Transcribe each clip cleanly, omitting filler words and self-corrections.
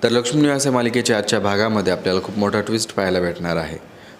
तर लक्ष्मी निवास या मालिकेच्या आजच्या भागामध्ये आपल्याला खूप मोठा ट्विस्ट पाहायला भेटणार आहे।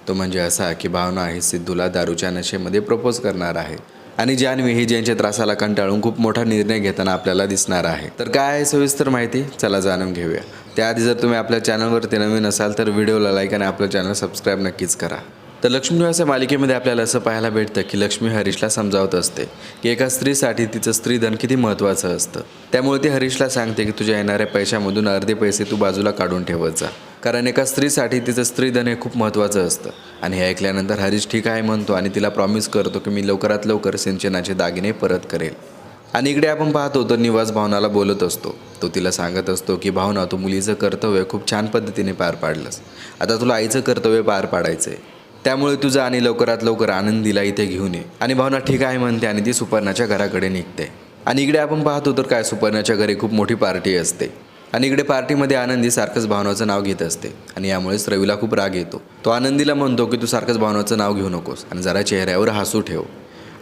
तो म्हणजे असा की भावना ही सिद्धूला दारूच्या नशेमध्ये प्रपोज करणार आहे आणि जान्हवी ही जयनच्या त्रासाला कंटाळून खूप मोठा निर्णय घेताना आपल्याला दिसणार आहे। तर काय आहे सविस्तर माहिती, चला जाणून घेऊया। त्याआधी जर तुम्ही आपल्या चॅनलवरती नवीन असाल तर व्हिडिओला लाईक आणि आपलं चॅनल सबस्क्राईब नक्कीच करा। तर लक्ष्मी निवास या मालिकेमध्ये आपल्याला असं पाहायला भेटतं की लक्ष्मी हरीशला समजावत असते की एका स्त्रीसाठी तिचं स्त्रीधन किती महत्त्वाचं असतं। त्यामुळे ती हरीशला सांगते की तुझ्या येणाऱ्या पैशामधून अर्धे पैसे तू बाजूला काढून ठेवत जा, कारण एका स्त्रीसाठी तिचं स्त्रीधन हे खूप महत्त्वाचं असतं। आणि हे ऐकल्यानंतर हरीश ठीक आहे म्हणतो आणि तिला प्रॉमिस करतो की मी लवकरात लवकर सिंचनाचे दागिने परत करेल। आणि इकडे आपण पाहतो तर निवास भावनाला बोलत असतो। तो तिला सांगत असतो की भावना, तू मुलीचं कर्तव्य खूप छान पद्धतीने पार पाडलंस, आता तुला आईचं कर्तव्य पार पाडायचं आहे। त्यामुळे तुझं आणि लवकरात लवकर आनंदीला इथे घेऊन ये। आणि भावना ठीक आहे म्हणते आणि ती सुपर्णाच्या घराकडे निघते। आणि इकडे आपण पाहतो तर काय, सुपर्णाच्या घरी खूप मोठी पार्टी असते आणि इकडे पार्टीमध्ये आनंदी सारखंच भावनाचं नाव घेत असते आणि यामुळेच रवीला खूप राग येतो। तो आनंदीला म्हणतो की तू सारखंच भावनाचं नाव घेऊ नकोस आणि जरा चेहऱ्यावर हसू ठेव।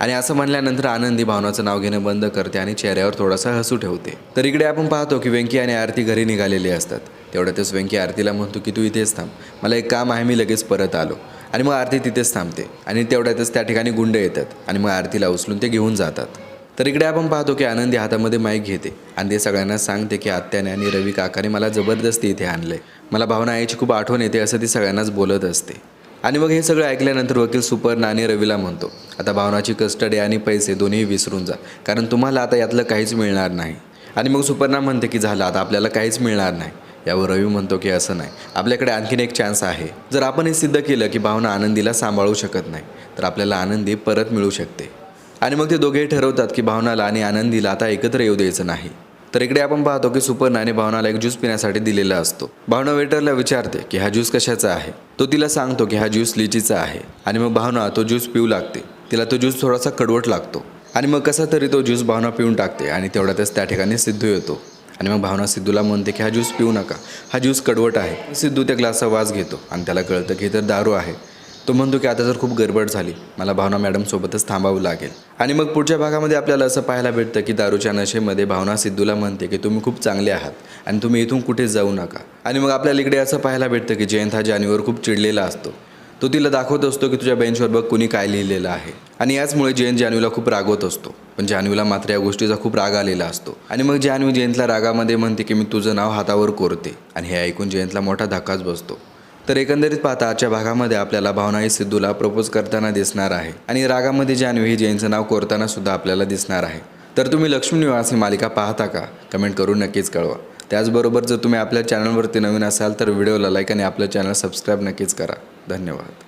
आणि असं म्हणल्यानंतर आनंदी भावनाचं नाव घेणं बंद करते आणि चेहऱ्यावर थोडासा हसू ठेवते। तर इकडे आपण पाहतो की वेंकी आणि आरती घरी निघालेले असतात। तेवढ्यातच वेंकी आरतीला म्हणतो की तू इथेच थांब, मला एक काम आहे, मी लगेच परत आलो। आणि मग आरती तिथेच थांबते आणि तेवढ्यातच त्या ठिकाणी गुंड येतात आणि मग आरतीला उचलून ते घेऊन जातात। तर इकडे आपण पाहतो की आनंदी हातामध्ये माईक घेते आणि ते सगळ्यांना सांगते की आत्याने आणि रवी काकाने मला जबरदस्ती इथे आणले, मला भावना आईची खूप आठवण येते, असं ती सगळ्यांनाच बोलत असते। आणि मग हे सगळं ऐकल्यानंतर वकील सुपर्णा आणि रवीला म्हणतो, आता भावनाची कस्टडी आणि पैसे दोन्ही विसरून जा, कारण तुम्हाला आता यातलं काहीच मिळणार नाही। आणि मग सुपर्णा म्हणते की झालं, आता आपल्याला काहीच मिळणार नाही। यावर रवी म्हणतो की असं नाही, आपल्याकडे आणखीन एक चान्स आहे। जर आपण हे सिद्ध केलं की भावना आनंदीला सांभाळू शकत नाही तर आपल्याला आनंदी परत मिळू शकते। आणि मग ते दोघेही ठरवतात की भावनाला आणि आनंदीला आता एकत्र येऊ द्यायचं नाही। तर इकडे आपण पाहतो की सुपर्णाने भावनाला एक ज्यूस पिण्यासाठी दिलेला असतो। भावना वेटरला विचारते की हा ज्यूस कशाचा आहे, तो तिला सांगतो की हा ज्यूस लिचीचा आहे। आणि मग भावना तो ज्यूस पिऊ लागते, तिला तो ज्यूस थोडासा कडवट लागतो आणि मग कसा तरी तो ज्यूस भावना पिऊन टाकते आणि तेवढ्यातच त्या ठिकाणी सिद्धू येतो। आणि मग भावना सिद्धूला म्हणते की हा ज्यूस पिऊ नका, हा ज्यूस कडवट आहे। सिद्धू त्या ग्लासचा वास घेतो आणि त्याला कळतं की तर दारू आहे। तो म्हणतो की आता जर खूप गडबड झाली, मला भावना मॅडमसोबतच थांबावं लागेल। आणि मग पुढच्या भागामध्ये आपल्याला असं पाहायला भेटतं की दारूच्या नशेमध्ये भावना सिद्धूला म्हणते की तुम्ही खूप चांगले आहात आणि तुम्ही इथून कुठेच जाऊ नका। आणि मग आपल्याला इकडे असं पाहायला भेटतं की जयंत हा जान्हवीवर खूप चिडलेला असतो। तो तिला दाखवत असतो की तुझ्या बेंचवर बघ कुणी काय लिहिलेलं आहे। आणि याचमुळे जयंत जान्हवीला खूप रागवत असतो, पण जान्हवीला मात्र या गोष्टीचा खूप राग आलेला असतो। आणि मग जान्हवी जयंतला रागामध्ये म्हणते की मी तुझं नाव हातावर कोरते आणि हे ऐकून जयंतला मोठा धक्काच बसतो। तर एकंदरीत पाहता आजच्या भागामध्ये आपल्याला भावना ही सिद्धूला प्रपोज करताना दिसणार आहे आणि रागामध्ये जान्हवी ही जयंतचं नाव कोरताना सुद्धा आपल्याला दिसणार आहे। तर तुम्ही लक्ष्मी निवास ही मालिका पाहता का, कमेंट करून नक्कीच कळवा। त्याचबरोबर जर तुम्ही आपल्या चॅनलवरती नवीन असाल तर व्हिडिओला लाईक आणि आपलं चॅनल सबस्क्राईब नक्कीच करा। धन्यवाद।